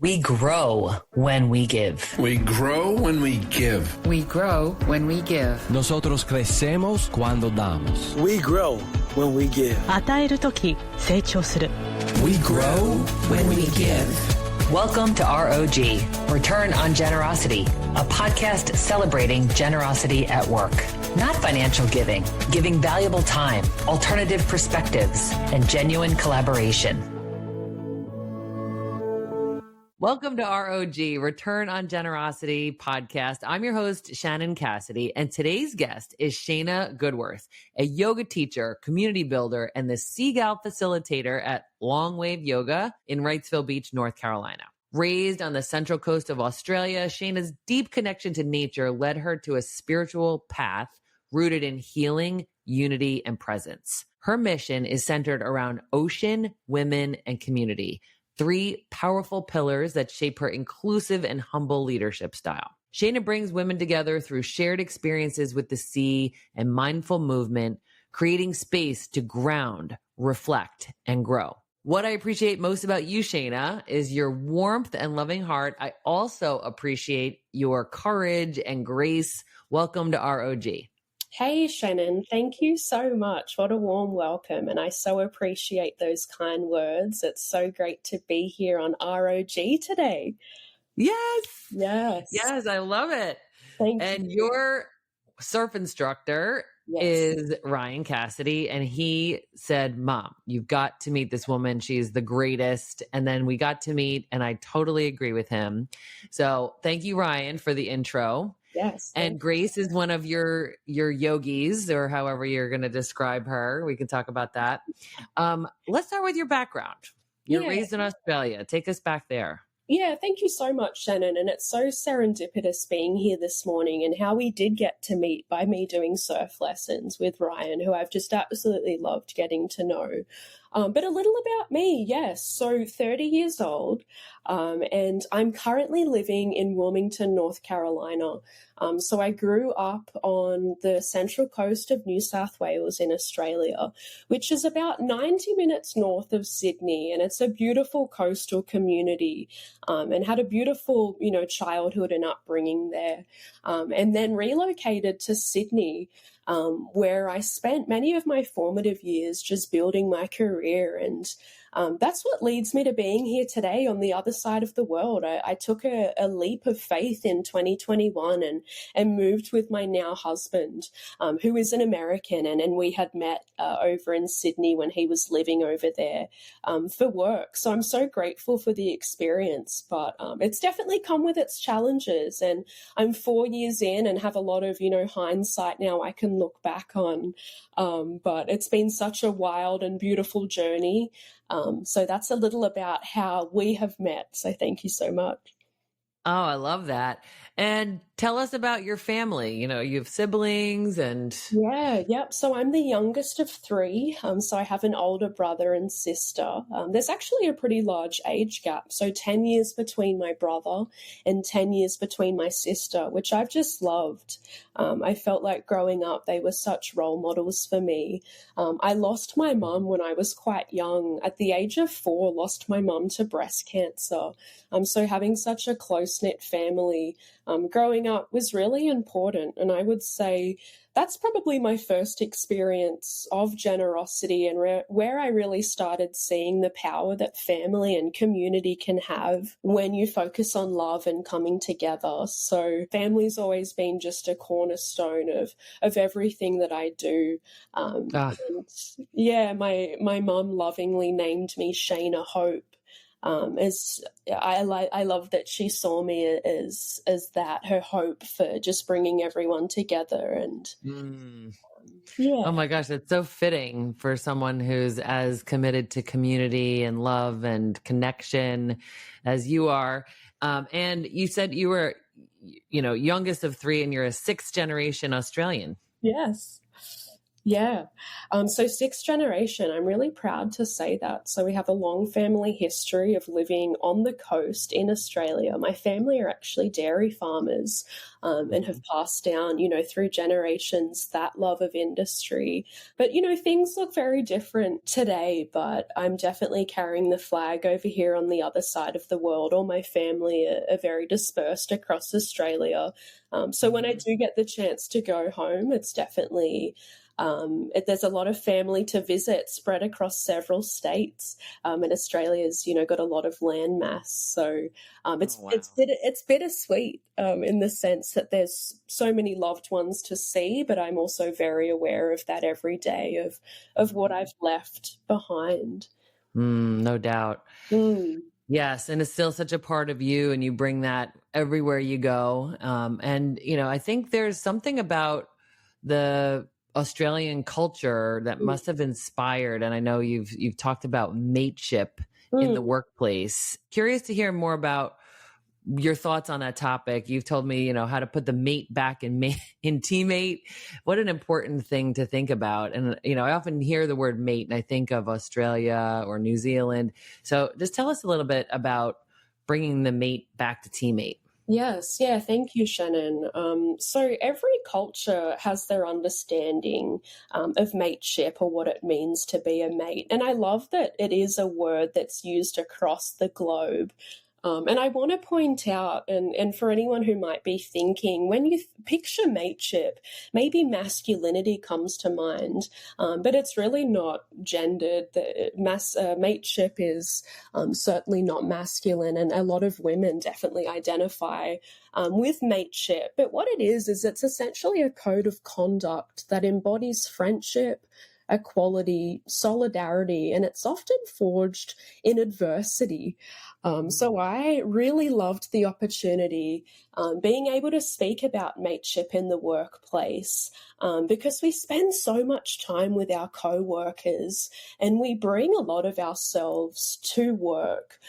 We grow when we give. We grow when we give. We grow when we give. Nosotros crecemos cuando damos. We grow when we give. 与えるとき成長する。 We grow when we give. Welcome to R.O.G, Return on Generosity, a podcast celebrating generosity at work. Not financial giving, giving valuable time, alternative perspectives, and genuine collaboration. Welcome to R.O.G, Return on Generosity podcast. I'm your host, Shannon Cassidy, and today's guest is Shayna Goodworth, a yoga teacher, community builder, and the Seagull facilitator at Long Wave Yoga in Wrightsville Beach, North Carolina. Raised on the central coast of Australia, Shayna's deep connection to nature led her to a spiritual path rooted in healing, unity, and presence. Her mission is centered around ocean, women, and community, three powerful pillars that shape her inclusive and humble leadership style. Shayna brings women together through shared experiences with the sea and mindful movement, creating space to ground, reflect, and grow. What I appreciate most about you, Shayna, is your warmth and loving heart. I also appreciate your courage and grace. Welcome to R.O.G. Hey, Shannon, thank you so much. What a warm welcome. And I so appreciate those kind words. It's so great to be here on R.O.G. today. Yes. Yes, I love it. Thank and you. Your surf instructor is Ryan Cassidy. And he said, Mom, you've got to meet this woman. She's the greatest. And then we got to meet, and I totally agree with him. So thank you, Ryan, for the intro. Yes. And Grace is one of your yogis, or however you're going to describe her. We can talk about that. Let's start with your background. You're raised in Australia. Take us back there. Yeah, thank you so much, Shannon. And it's so serendipitous being here this morning and how we did get to meet by me doing surf lessons with Ryan, who I've just absolutely loved getting to know. But a little about me, yes. So 30 years old, and I'm currently living in Wilmington, North Carolina. So I grew up on the central coast of New South Wales in Australia, which is about 90 minutes north of Sydney. And it's a beautiful coastal community, and had a beautiful, childhood and upbringing there. And then relocated to Sydney, where I spent many of my formative years just building my career. And that's what leads me to being here today on the other side of the world. I took a leap of faith in 2021 and moved with my now husband, who is an American, and we had met over in Sydney when he was living over there for work. So I'm so grateful for the experience, but it's definitely come with its challenges. And I'm 4 years in and have a lot of, hindsight now I can look back on. But it's been such a wild and beautiful journey. So that's a little about how we have met. So thank you so much. Oh, I love that. And tell us about your family. You have siblings and... Yep. So I'm the youngest of three. So I have an older brother and sister. There's actually a pretty large age gap. So 10 years between my brother and 10 years between my sister, which I've just loved. I felt like growing up, they were such role models for me. I lost my mum when I was quite young. At the age of 4, lost my mum to breast cancer. So having such a close-knit family growing up was really important. And I would say that's probably my first experience of generosity and where I really started seeing the power that family and community can have when you focus on love and coming together. So family's always been just a cornerstone of everything that I do. And my mum lovingly named me Shayna Hope. As I love that she saw me as that, her hope for just bringing everyone together. And oh my gosh, that's so fitting for someone who's as committed to community and love and connection as you are. And you said you were, youngest of three, and you're a 6th generation Australian. Yes. Yeah. So sixth generation, I'm really proud to say that. So we have a long family history of living on the coast in Australia. My family are actually dairy farmers and have passed down, through generations that love of industry. But, things look very different today, but I'm definitely carrying the flag over here on the other side of the world. All my family are very dispersed across Australia. So when I do get the chance to go home, it's definitely there's a lot of family to visit spread across several states, and Australia's got a lot of land mass, so it's bittersweet in the sense that there's so many loved ones to see, but I'm also very aware of that every day of what I've left behind. No doubt. Mm. Yes, and it's still such a part of you, and you bring that everywhere you go. And I think there's something about the Australian culture that must have inspired. And I know you've talked about mateship in the workplace. Curious to hear more about your thoughts on that topic. You've told me, how to put the mate back in teammate. What an important thing to think about. And, I often hear the word mate and I think of Australia or New Zealand. So just tell us a little bit about bringing the mate back to teammate. Yes, yeah, thank you, Shannon. So every culture has their understanding of mateship or what it means to be a mate. And I love that it is a word that's used across the globe. And I want to point out, and for anyone who might be thinking, when you picture mateship, maybe masculinity comes to mind, but it's really not gendered. Mateship is certainly not masculine, and a lot of women definitely identify with mateship. But what it is it's essentially a code of conduct that embodies friendship, equality, solidarity, and it's often forged in adversity. So I really loved the opportunity being able to speak about mateship in the workplace because we spend so much time with our co-workers and we bring a lot of ourselves to work.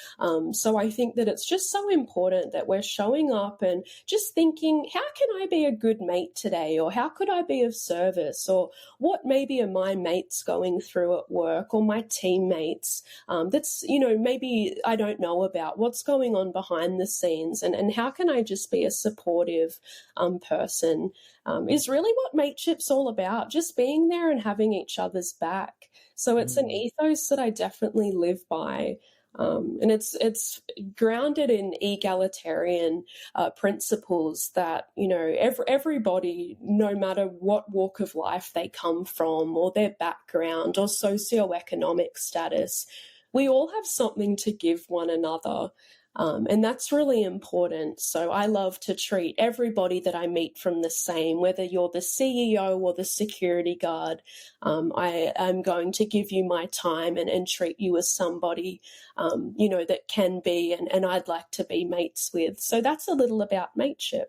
So I think that it's just so important that we're showing up and just thinking, how can I be a good mate today? Or how could I be of service? Or what maybe are my mates going through at work or my teammates that's, maybe I don't know about what's going on behind the scenes and how can I just be a supportive person is really what mateship's all about, just being there and having each other's back. So it's an ethos that I definitely live by. And it's grounded in egalitarian principles that, everybody, no matter what walk of life they come from or their background or socioeconomic status, we all have something to give one another. And that's really important. So I love to treat everybody that I meet from the same, whether you're the CEO or the security guard. I am going to give you my time and treat you as somebody, that can be and I'd like to be mates with. So that's a little about mateship.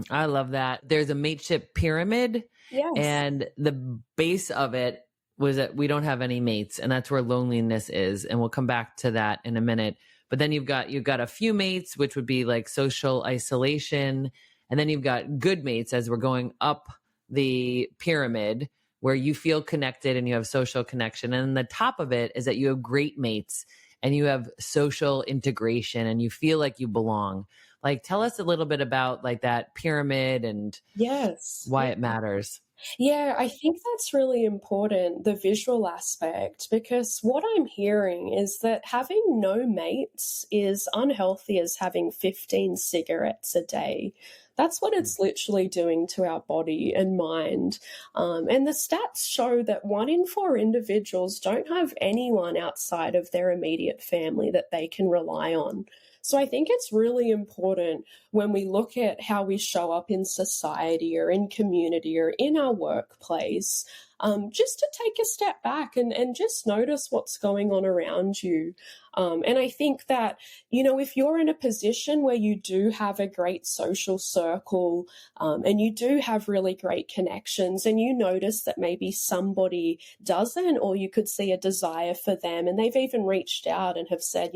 I love that. There's a mateship pyramid. Yes. And the base of it was that we don't have any mates, and that's where loneliness is. And we'll come back to that in a minute. But then you've got a few mates, which would be like social isolation. And then you've got good mates as we're going up the pyramid where you feel connected and you have social connection. And the top of it is that you have great mates and you have social integration and you feel like you belong. Like, tell us a little bit about like that pyramid and why it matters. Yeah, I think that's really important, the visual aspect, because what I'm hearing is that having no mates is unhealthy as having 15 cigarettes a day. That's what it's literally doing to our body and mind. And the stats show that 1 in 4 individuals don't have anyone outside of their immediate family that they can rely on. So I think it's really important when we look at how we show up in society or in community or in our workplace, just to take a step back and just notice what's going on around you. And I think that, if you're in a position where you do have a great social circle and you do have really great connections and you notice that maybe somebody doesn't, or you could see a desire for them and they've even reached out and have said,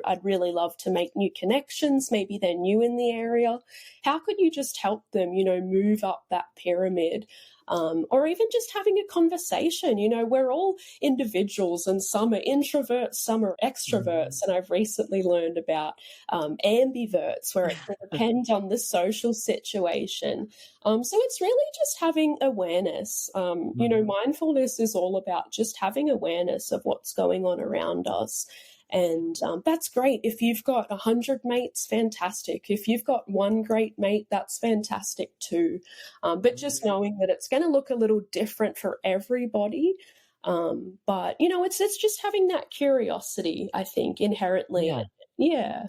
I'd really love to make new connections. Maybe they're new in the area. How could you just help them, move up that pyramid? or even just having a conversation. You know, we're all individuals, and some are introverts, some are extroverts. And I've recently learned about ambiverts, where it can depend on the social situation. So it's really just having awareness. You know, mindfulness is all about just having awareness of what's going on around us. And that's great. If you've got 100 mates, fantastic. If you've got one great mate, that's fantastic too. But just knowing that it's going to look a little different for everybody. But, you know, it's just having that curiosity, I think, inherently. Yeah.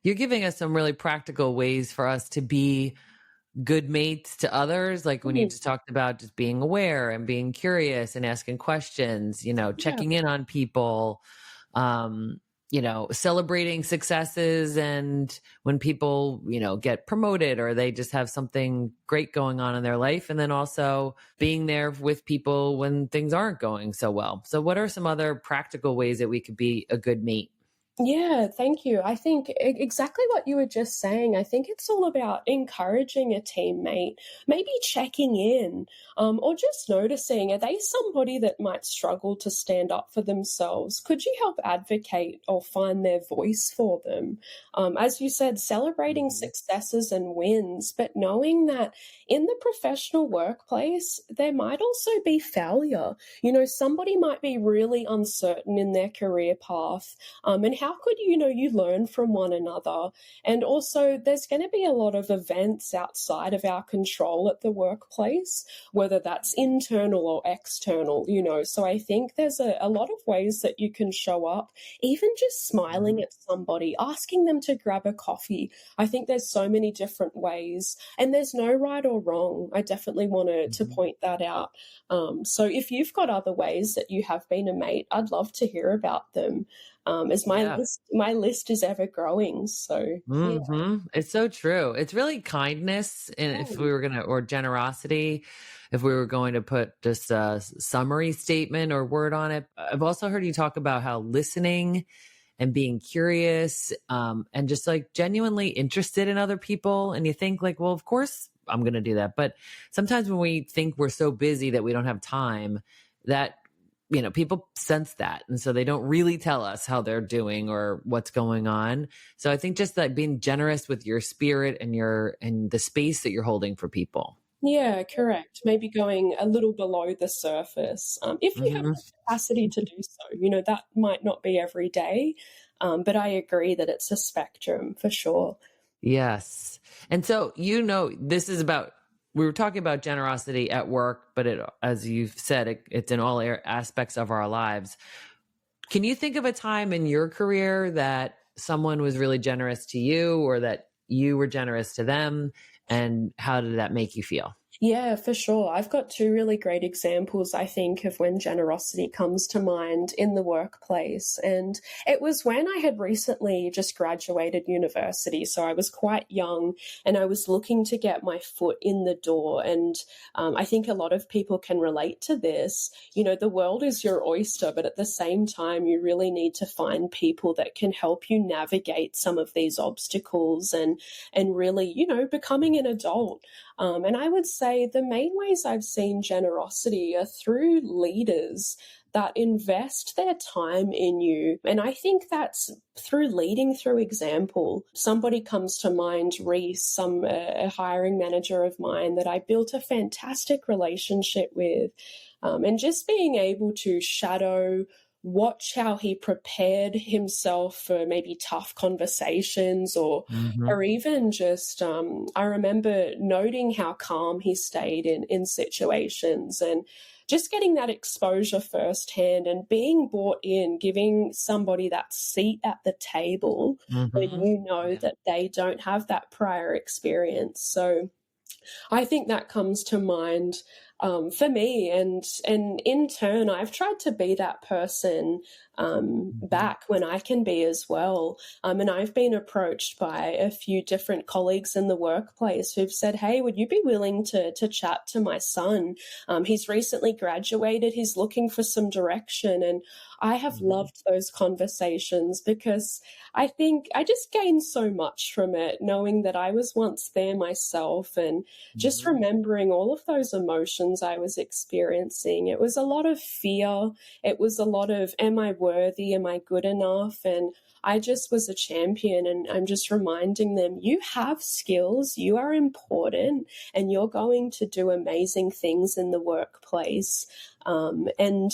You're giving us some really practical ways for us to be good mates to others. Like when you just talked about just being aware and being curious and asking questions, you know, checking in on people, you know, celebrating successes, and when people, you know, get promoted or they just have something great going on in their life. And then also being there with people when things aren't going so well. So what are some other practical ways that we could be a good mate? Yeah, thank you. I think exactly what you were just saying. I think it's all about encouraging a teammate, maybe checking in, or just noticing, are they somebody that might struggle to stand up for themselves? Could you help advocate or find their voice for them? As you said, celebrating successes and wins, but knowing that in the professional workplace, there might also be failure. You know, somebody might be really uncertain in their career path, and how could you learn from one another? And also there's going to be a lot of events outside of our control at the workplace, whether that's internal or external, you know. So I think there's a lot of ways that you can show up, even just smiling at somebody, asking them to grab a coffee. I think there's so many different ways, and there's no right or wrong. I definitely wanted to point that out. So if you've got other ways that you have been a mate, I'd love to hear about them. As my list is ever growing. So It's so true. It's really kindness, and if we were or generosity, if we were going to put just a summary statement or word on it. I've also heard you talk about how listening and being curious, and just like genuinely interested in other people. And you think like, well, of course I'm going to do that. But sometimes when we think we're so busy that we don't have time, that, you know, people sense that. And so they don't really tell us how they're doing or what's going on. So I think just that being generous with your spirit and the space that you're holding for people. Yeah, correct. Maybe going a little below the surface. If you have the capacity to do so, you know, that might not be every day. But I agree that it's a spectrum for sure. Yes. And so, you know, this is about, we were talking about generosity at work, but as you've said, it's in all aspects of our lives. Can you think of a time in your career that someone was really generous to you, or that you were generous to them? And how did that make you feel? Yeah, for sure. I've got two really great examples, I think, of when generosity comes to mind in the workplace. And it was when I had recently just graduated university. So I was quite young and I was looking to get my foot in the door. And I think a lot of people can relate to this. You know, the world is your oyster, but at the same time, you really need to find people that can help you navigate some of these obstacles and really, you know, becoming an adult. And I would say the main ways I've seen generosity are through leaders that invest their time in you. And I think that's through leading through example. Somebody comes to mind, Reese, a hiring manager of mine that I built a fantastic relationship with. And just being able to watch how he prepared himself for maybe tough conversations or even just, I remember noting how calm he stayed in situations, and just getting that exposure firsthand and being brought in, giving somebody that seat at the table when you know that they don't have that prior experience. So I think that comes to mind for me, and in turn, I've tried to be that person back when I can be as well. And I've been approached by a few different colleagues in the workplace who've said, "Hey, would you be willing to chat to my son? He's recently graduated. He's looking for some direction." And I have loved those conversations because I think I just gained so much from it, knowing that I was once there myself, and just remembering all of those emotions emotions I was experiencing. It was a lot of fear. It was a lot of, am I worthy? Am I good enough? And I just was a champion, and I'm just reminding them, you have skills, you are important, and you're going to do amazing things in the workplace. And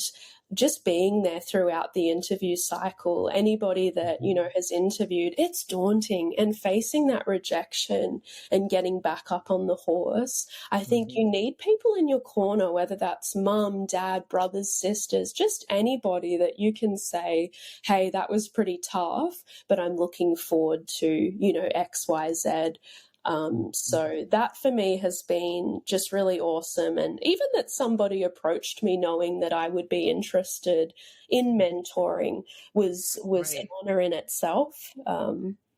just being there throughout the interview cycle, anybody that, has interviewed, it's daunting, and facing that rejection and getting back up on the horse. I think you need people in your corner, whether that's mum, dad, brothers, sisters, just anybody that you can say, hey, that was pretty tough, but I'm looking forward to, X, Y, Z. So that for me has been just really awesome. And even that somebody approached me knowing that I would be interested in mentoring was an honor in itself.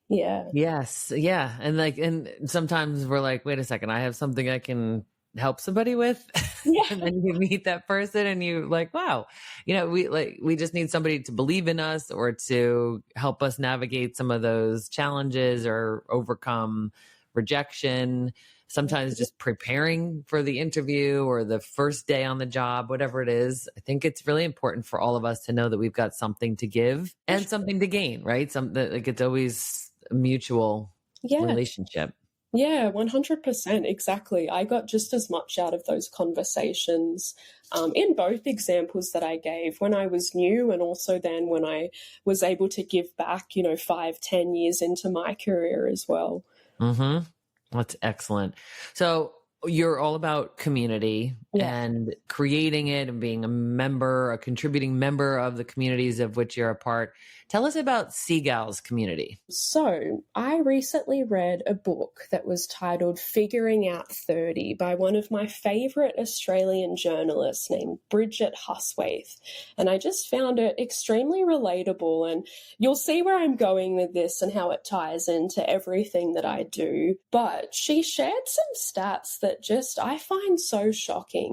Yeah. Yes. Yeah. And sometimes we're like, wait a second, I have something I can help somebody with. Yeah. And then you meet that person and you like, wow, we just need somebody to believe in us or to help us navigate some of those challenges or overcome rejection, sometimes just preparing for the interview or the first day on the job, whatever it is. I think it's really important for all of us to know that we've got something to give and something to gain, right? It's always a mutual relationship. Yeah, 100%. Exactly. I got just as much out of those conversations in both examples that I gave when I was new, and also then when I was able to give back, 5-10 years into my career as well. Mm-hmm. That's excellent. So you're all about community and creating it and being a contributing member of the communities of which you're a part. Tell us about SeaGals community. So I recently read a book that was titled Figuring Out 30 by one of my favorite Australian journalists named Bridget Huswaith. And I just found it extremely relatable. And you'll see where I'm going with this and how it ties into everything that I do. But she shared some stats that just I find so shocking.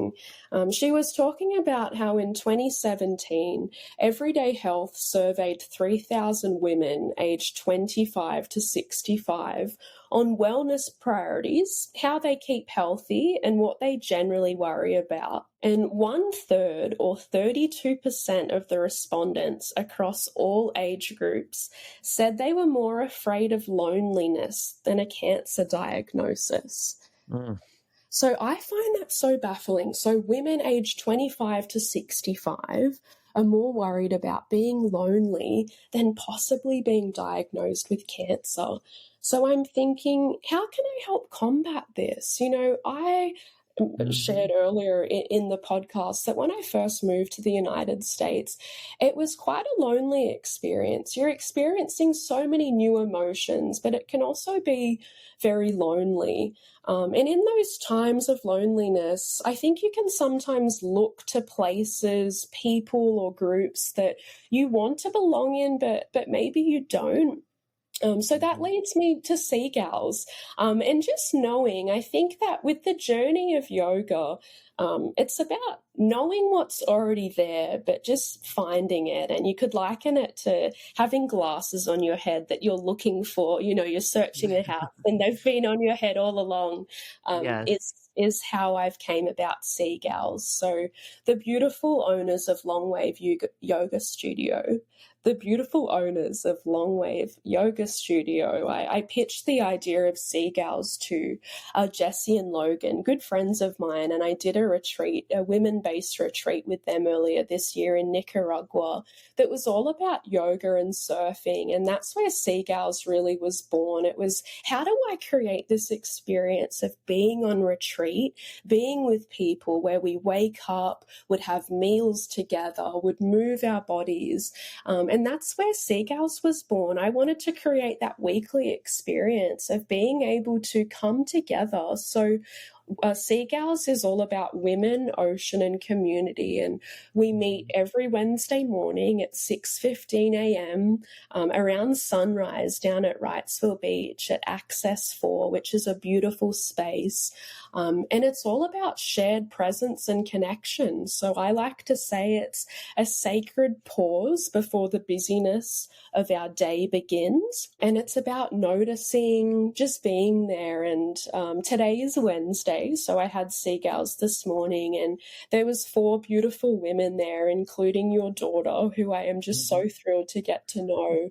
She was talking about how in 2017, Everyday Health surveyed 3,000 women aged 25 to 65 on wellness priorities, how they keep healthy, and what they generally worry about. And 1/3 or 32% of the respondents across all age groups said they were more afraid of loneliness than a cancer diagnosis. So I find that so baffling. So women aged 25 to 65 are more worried about being lonely than possibly being diagnosed with cancer. So I'm thinking, how can I help combat this? I shared earlier in the podcast that when I first moved to the United States, it was quite a lonely experience. You're experiencing so many new emotions, but it can also be very lonely. And in those times of loneliness, I think you can sometimes look to places, people, or groups that you want to belong in, but maybe you don't. So that leads me to SeaGals. And just knowing, I think that with the journey of yoga, it's about knowing what's already there, but just finding it. And you could liken it to having glasses on your head that you're looking for. You're searching a house and they've been on your head all along. Is how I've came about SeaGals. So the beautiful owners of Longwave Yoga Studio, I pitched the idea of SeaGals to Jessie and Logan, good friends of mine, and I did a women-based retreat with them earlier this year in Nicaragua that was all about yoga and surfing, and that's where SeaGals really was born. It was, how do I create this experience of being on retreat, being with people where we wake up, would have meals together, would move our bodies, and that's where SeaGals was born. I wanted to create that weekly experience of being able to come together. So SeaGals is all about women, ocean, and community, and we meet every Wednesday morning at 6:15 a.m. Around sunrise down at Wrightsville Beach at Access 4, which is a beautiful space, and it's all about shared presence and connection. So I like to say it's a sacred pause before the busyness of our day begins, and it's about noticing, just being there. And today is Wednesday, day. So I had SeaGals this morning, and there was 4 beautiful women there, including your daughter, who I am just so thrilled to get to know.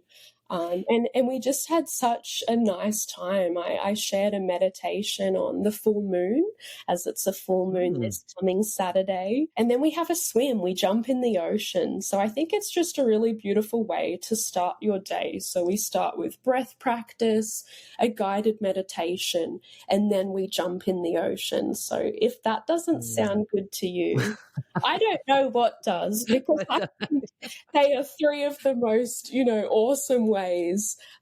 And we just had such a nice time. I shared a meditation on the full moon, as it's a full moon this coming Saturday. And then we have a swim. We jump in the ocean. So I think it's just a really beautiful way to start your day. So we start with breath practice, a guided meditation, and then we jump in the ocean. So if that doesn't sound good to you, I don't know what does, because I think they are 3 of the most, awesome ways.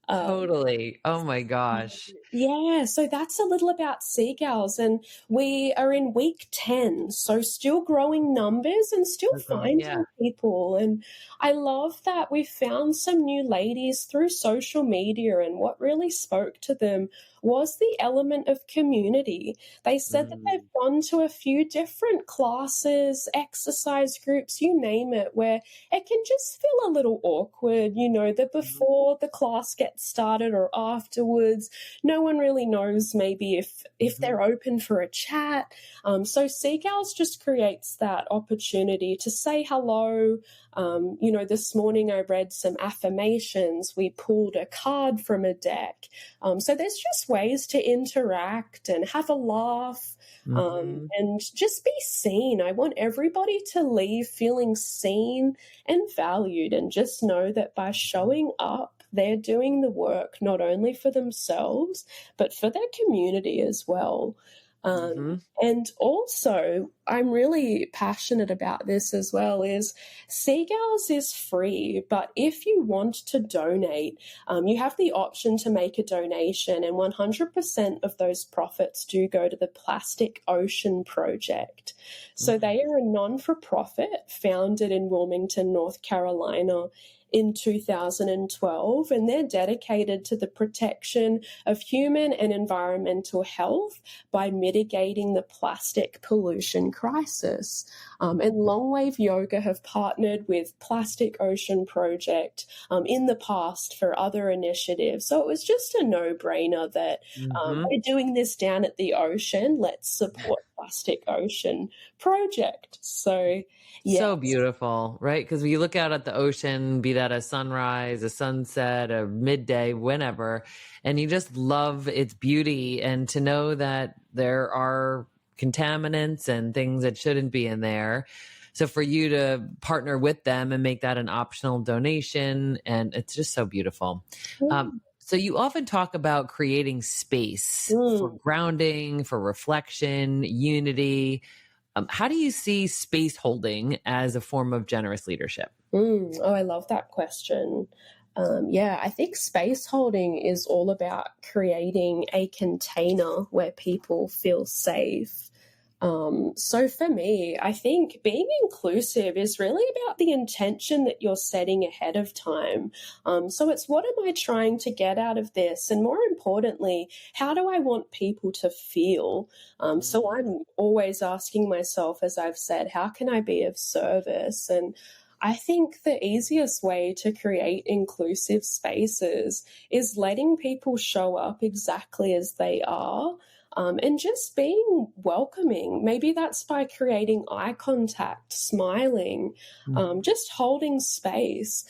Totally. Oh my gosh. Yeah, so that's a little about SeaGals, and we are in week 10, so still growing numbers and still finding people. And I love that we found some new ladies through social media, and what really spoke to them was the element of community. They said that they've gone to a few different classes, exercise groups, you name it, where it can just feel a little awkward, that before the class gets started or afterwards, no one really knows maybe if they're open for a chat. So SeaGals just creates that opportunity to say hello. This morning I read some affirmations. We pulled a card from a deck. So there's just ways to interact and have a laugh, and just be seen. I want everybody to leave feeling seen and valued, and just know that by showing up, they're doing the work not only for themselves, but for their community as well. And also, I'm really passionate about this as well, is SeaGals is free, but if you want to donate, you have the option to make a donation, and 100% of those profits do go to the Plastic Ocean Project. So they are a non-for-profit founded in Wilmington, North Carolina, in 2012, and they're dedicated to the protection of human and environmental health by mitigating the plastic pollution crisis. And Longwave Yoga have partnered with Plastic Ocean Project in the past for other initiatives. So it was just a no-brainer that we're doing this down at the ocean. Let's support Plastic Ocean Project. So, yeah. So beautiful, right? Because when you look out at the ocean, be that a sunrise, a sunset, a midday, whenever, and you just love its beauty, and to know that there are contaminants and things that shouldn't be in there. So for you to partner with them and make that an optional donation, and it's just so beautiful. So you often talk about creating space for grounding, for reflection, unity. How do you see space holding as a form of generous leadership? Oh, I love that question. I think space holding is all about creating a container where people feel safe. So for me, I think being inclusive is really about the intention that you're setting ahead of time. So it's, what am I trying to get out of this? And more importantly, how do I want people to feel? So I'm always asking myself, as I've said, how can I be of service? And I think the easiest way to create inclusive spaces is letting people show up exactly as they are. And just being welcoming. Maybe that's by creating eye contact, smiling, just holding space.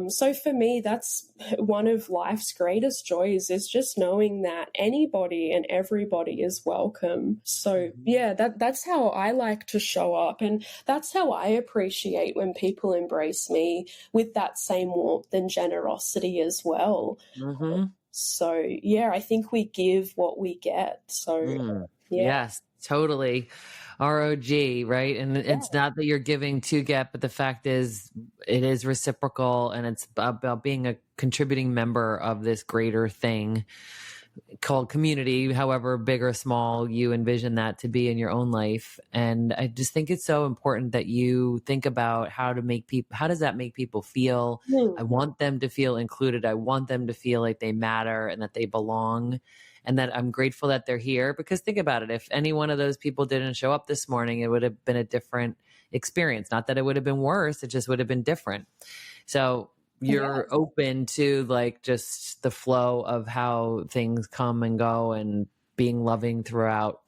So for me, that's one of life's greatest joys, is just knowing that anybody and everybody is welcome. So yeah, that's how I like to show up. And that's how I appreciate when people embrace me with that same warmth and generosity as well. So, yeah, I think we give what we get. So, Yes, totally. R.O.G, right? And it's not that you're giving to get, but the fact is it is reciprocal, and it's about being a contributing member of this greater thing called community, however big or small you envision that to be in your own life. And I just think it's so important that you think about how does that make people feel? I want them to feel included. I want them to feel like they matter and that they belong, and that I'm grateful that they're here. Because think about it, if any one of those people didn't show up this morning, it would have been a different experience. Not that it would have been worse, it just would have been different. So you're open to like just the flow of how things come and go, and being loving throughout.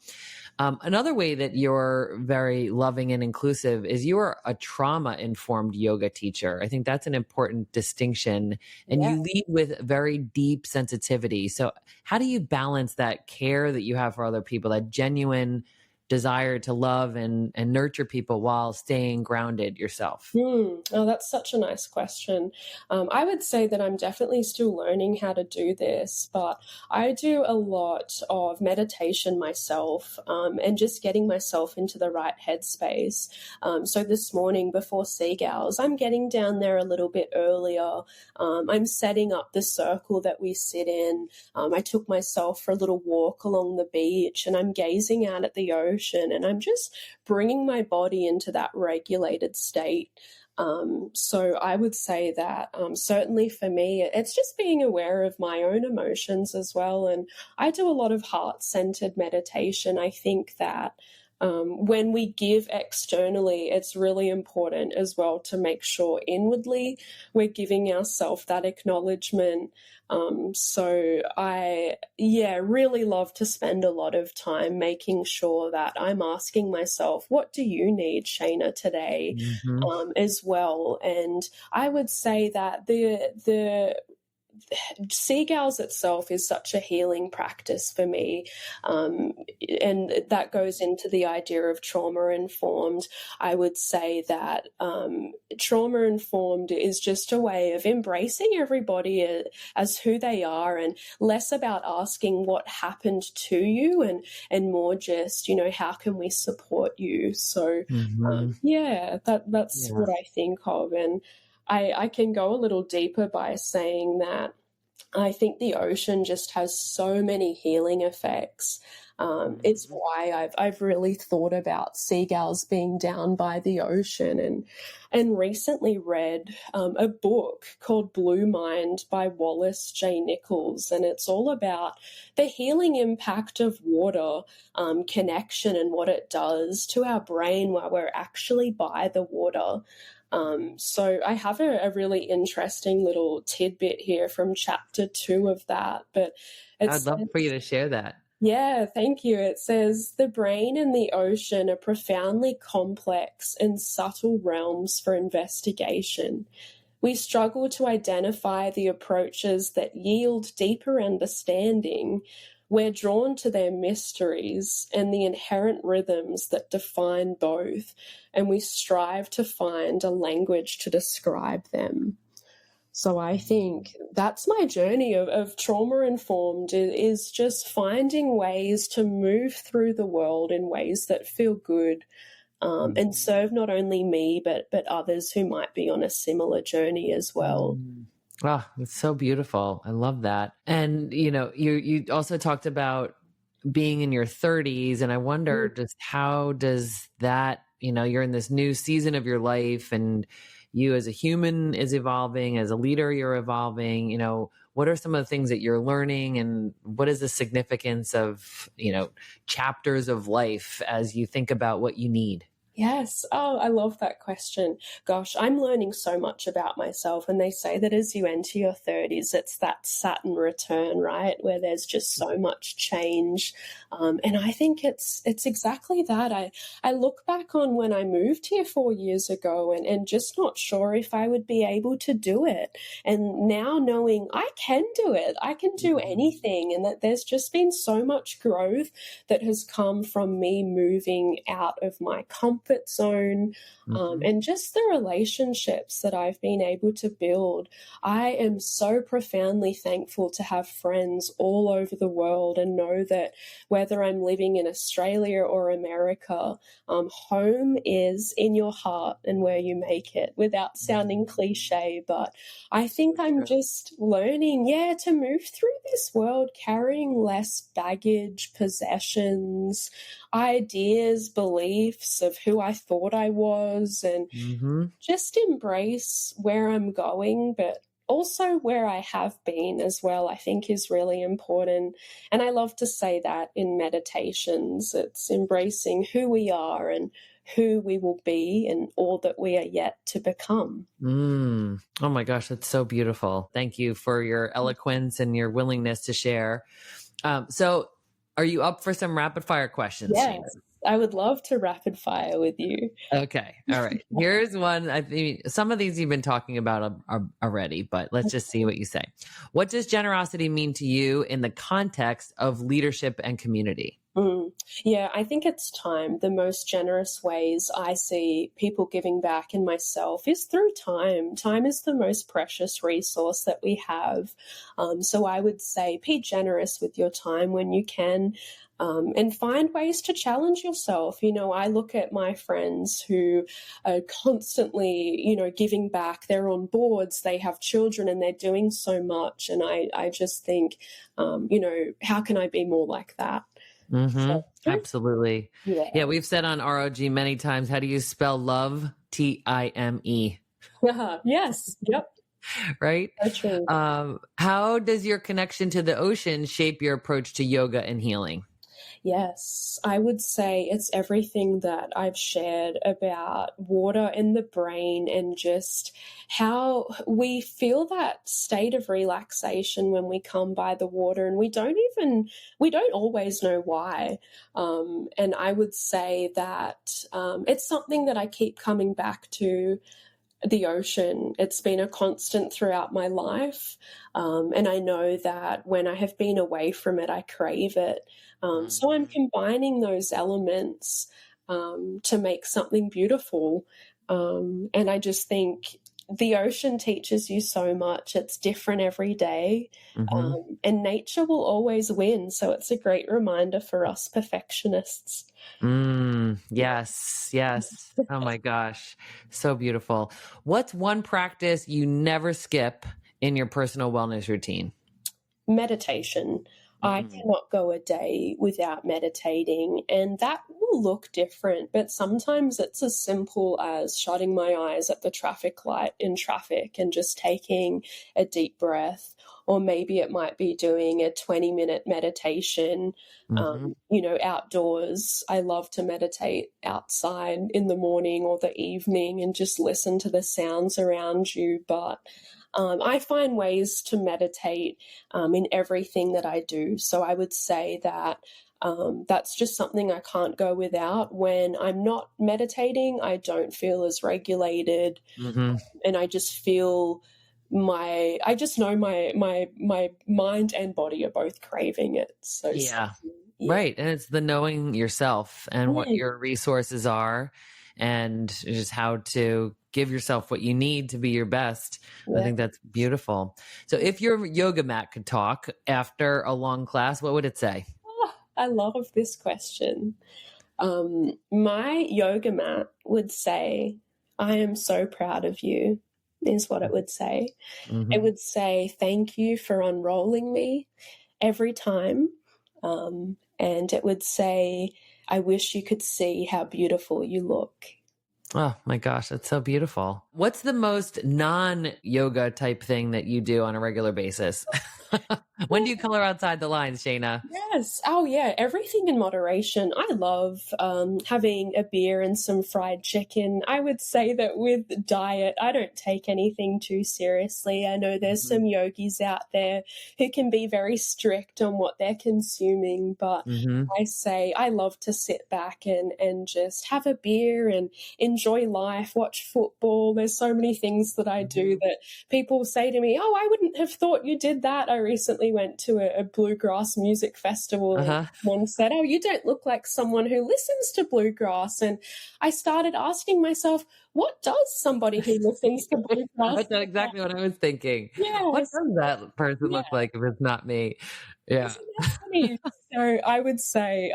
Another way that you're very loving and inclusive is you're a trauma-informed yoga teacher. I think that's an important distinction. And Yeah. you lead with very deep sensitivity. So how do you balance that care that you have for other people, that genuine desire to love and nurture people while staying grounded yourself? Oh, that's such a nice question. I would say that I'm definitely still learning how to do this, but I do a lot of meditation myself, and just getting myself into the right headspace. So this morning before SeaGals, I'm getting down there a little bit earlier. I'm setting up the circle that we sit in. I took myself for a little walk along the beach, and I'm gazing out at the ocean, and I'm just bringing my body into that regulated state. So I would say that certainly for me, it's just being aware of my own emotions as well. And I do a lot of heart-centered meditation. I think that when we give externally, it's really important as well to make sure inwardly we're giving ourselves that acknowledgement. So I, really love to spend a lot of time making sure that I'm asking myself, what do you need, Shayna, today, as well? And I would say that the SeaGals itself is such a healing practice for me, and that goes into the idea of trauma-informed. I would say that trauma-informed is just a way of embracing everybody as who they are, and less about asking what happened to you, and more just, how can we support you? So that's what I think of. And I can go a little deeper by saying that I think the ocean just has so many healing effects. It's why I've really thought about SeaGals being down by the ocean, and recently read a book called Blue Mind by Wallace J. Nichols, and it's all about the healing impact of water connection and what it does to our brain while we're actually by the water. So I have a really interesting little tidbit here from chapter 2 of that, but I'd love for you to share that. Yeah, thank you. It says, the brain and the ocean are profoundly complex and subtle realms for investigation. We struggle to identify the approaches that yield deeper understanding. We're drawn to their mysteries and the inherent rhythms that define both, and we strive to find a language to describe them. So I think that's my journey of trauma-informed, is just finding ways to move through the world in ways that feel good, and serve not only me, but others who might be on a similar journey as well. Oh, it's so beautiful. I love that. And, you also talked about being in your 30s, and I wonder just how does that, you're in this new season of your life, and you as a human is evolving, as a leader, you're evolving, what are some of the things that you're learning, and what is the significance of, chapters of life as you think about what you need? Yes. Oh, I love that question. Gosh, I'm learning so much about myself. And they say that as you enter your 30s, it's that Saturn return, right? Where there's just so much change. And I think it's exactly that. I look back on when I moved here 4 years ago, and just not sure if I would be able to do it. And now knowing I can do it, I can do anything. And that there's just been so much growth that has come from me moving out of my comfort zone, and just the relationships that I've been able to build. I am so profoundly thankful to have friends all over the world, and know that whether I'm living in Australia or America, home is in your heart and where you make it, without sounding cliche. But I think I'm just learning, to move through this world carrying less baggage, possessions, ideas, beliefs of who I thought I was, and just embrace where I'm going, but also where I have been as well, I think is really important. And I love to say that in meditations, it's embracing who we are and who we will be and all that we are yet to become. Oh my gosh, that's so beautiful. Thank you for your eloquence and your willingness to share. So Are you up for some rapid fire questions, Shayna? Yes, I would love to rapid fire with you. Okay. All right. Here's one. I think some of these you've been talking about already, but let's just see what you say. What does generosity mean to you in the context of leadership and community? Yeah, I think it's time. The most generous ways I see people giving back in myself is through time. Time is the most precious resource that we have. So I would say be generous with your time when you can. And find ways to challenge yourself. You know, I look at my friends who are constantly, you know, giving back. They're on boards, they have children, and they're doing so much. And I just think, you know, how can I be more like that? So, Absolutely. Yeah. We've said on R.O.G many times, how do you spell love? T-I-M-E. Yes. Yep. Right? So true. How does your connection to the ocean shape your approach to yoga and healing? Yes, I would say it's everything that I've shared about water and the brain and just how we feel that state of relaxation when we come by the water, and we don't always know why. And I would say that it's something that I keep coming back to. The ocean. It's been a constant throughout my life. And I know that when I have been away from it, I crave it. So I'm combining those elements to make something beautiful. And I just think the ocean teaches you so much. It's different every day. And nature will always win. So it's a great reminder for us perfectionists. Yes. Yes. Oh my gosh. So beautiful. What's one practice you never skip in your personal wellness routine? Meditation. I cannot go a day without meditating, and that will look different, but sometimes it's as simple as shutting my eyes at the traffic light in traffic and just taking a deep breath. Or maybe it might be doing a 20-minute meditation, you know, outdoors. I love to meditate outside in the morning or the evening and just listen to the sounds around you. But I find ways to meditate in everything that I do. So I would say that that's just something I can't go without. When I'm not meditating, I don't feel as regulated, and I just feel I just know my mind and body are both craving it. So yeah. Right. And it's the knowing yourself and what your resources are and just how to give yourself what you need to be your best. I think that's beautiful. So if your yoga mat could talk after a long class, what would it say? Oh, I love this question. My yoga mat would say, "I am so proud of you," is what it would say. It would say, "Thank you for unrolling me every time." And it would say, "I wish you could see how beautiful you look." Oh my gosh, that's so beautiful. What's the most non-yoga type thing that you do on a regular basis? When do you color outside the lines, Shayna? Yes. Oh, yeah. Everything in moderation. I love having a beer and some fried chicken. I would say that with diet, I don't take anything too seriously. I know there's some yogis out there who can be very strict on what they're consuming, but I say I love to sit back and just have a beer and enjoy life, watch football. There's so many things that I do that people say to me, "Oh, I wouldn't have thought you did that." I recently went to a bluegrass music festival and one said, "Oh, you don't look like someone who listens to bluegrass." And I started asking myself, what does somebody who listens to bluegrass? That's exactly what I was thinking. Yes. What does that person look like if it's not me? Yeah. Isn't that funny? So I would say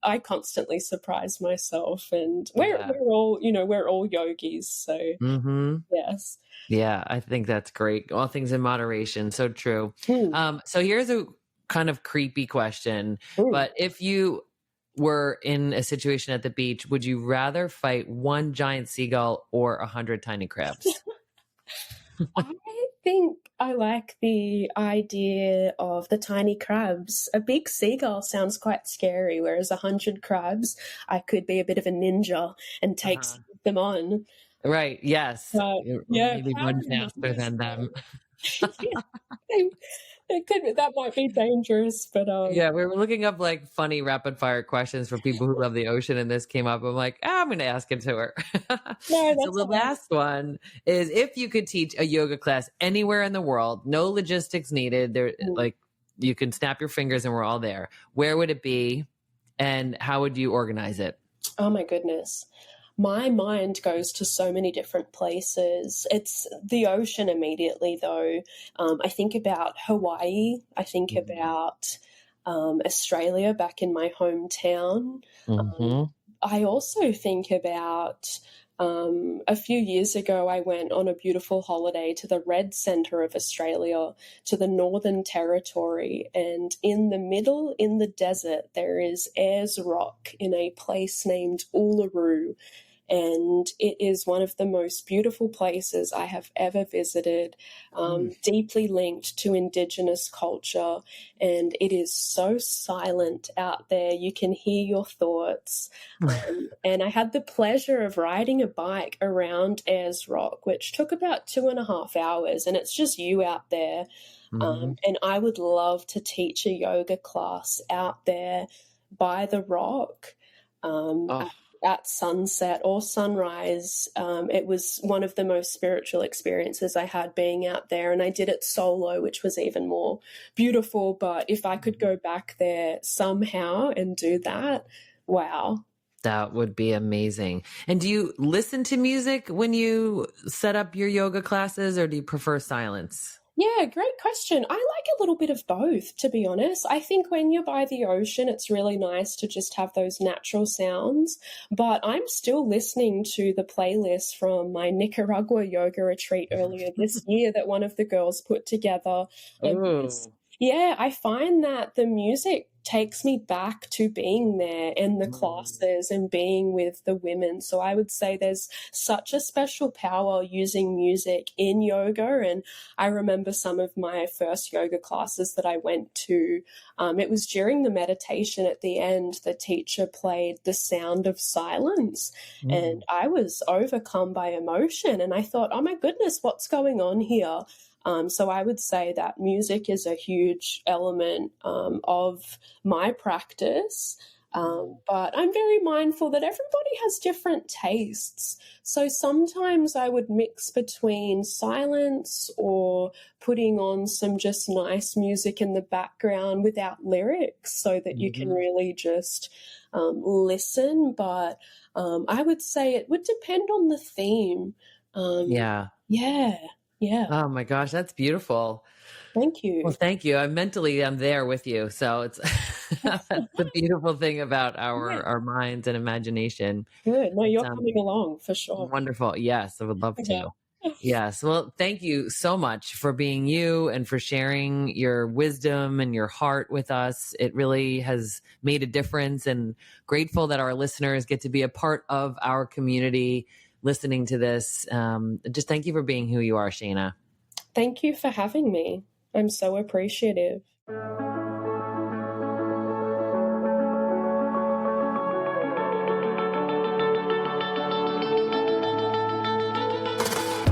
I constantly surprise myself, and we're all yogis. So yes. Yeah, I think that's great. All things in moderation. So true. So here's a kind of creepy question, but if you were in a situation at the beach, would you rather fight one giant seagull or 100 tiny crabs? I think I like the idea of the tiny crabs. A big seagull sounds quite scary, whereas 100 crabs, I could be a bit of a ninja and take them on. Right. Yes. Yeah. Maybe one faster than them. That might be dangerous, but Yeah, we were looking up like funny rapid fire questions for people who love the ocean, and this came up. I'm like, I'm going to ask it to her. No, So the last one is, if you could teach a yoga class anywhere in the world, no logistics needed, there, like you can snap your fingers and we're all there, where would it be, and how would you organize it? Oh my goodness. My mind goes to so many different places. It's the ocean immediately, though. I think about Hawaii. I think about Australia, back in my hometown. I also think about a few years ago, I went on a beautiful holiday to the Red Centre of Australia, to the Northern Territory, and in the middle, in the desert, there is Ayers Rock in a place named Uluru. And it is one of the most beautiful places I have ever visited, deeply linked to Indigenous culture. And it is so silent out there. You can hear your thoughts. And I had the pleasure of riding a bike around Ayers Rock, which took about 2.5 hours. And it's just you out there. And I would love to teach a yoga class out there by the rock. At sunset or sunrise. It was one of the most spiritual experiences I had being out there, and I did it solo, which was even more beautiful. But if I could go back there somehow and do that, wow. That would be amazing. And do you listen to music when you set up your yoga classes, or do you prefer silence? Yeah, great question. I like a little bit of both, to be honest. I think when you're by the ocean, it's really nice to just have those natural sounds. But I'm still listening to the playlist from my Nicaragua yoga retreat earlier this year that one of the girls put together. Yeah, I find that the music takes me back to being there in the classes and being with the women. So I would say there's such a special power using music in yoga. And I remember some of my first yoga classes that I went to, it was during the meditation at the end, the teacher played The Sound of Silence. And I was overcome by emotion. And I thought, oh my goodness, what's going on here? So I would say that music is a huge element of my practice, but I'm very mindful that everybody has different tastes. So sometimes I would mix between silence or putting on some just nice music in the background without lyrics so that you can really just listen. But I would say it would depend on the theme. Yeah. Oh my gosh, that's beautiful. Thank you. Well, thank you. I'm there with you. So it's that's the beautiful thing about our minds and imagination. Good. No, you're coming along for sure. Wonderful. Yes, I would love to. Yes. Well, thank you so much for being you and for sharing your wisdom and your heart with us. It really has made a difference, and grateful that our listeners get to be a part of our community listening to this. Just thank you for being who you are, Shayna. Thank you for having me. I'm so appreciative.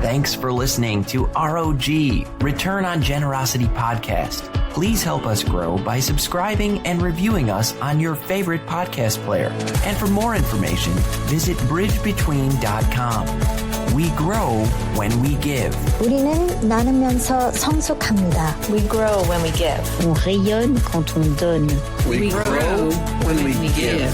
Thanks for listening to R.O.G. Return on Generosity podcast. Please help us grow by subscribing and reviewing us on your favorite podcast player. And for more information, visit bridgebetween.com. We grow when we give. 우리는 나누면서 성숙합니다. We grow when we give. On rayonne quand on donne. We grow when we give.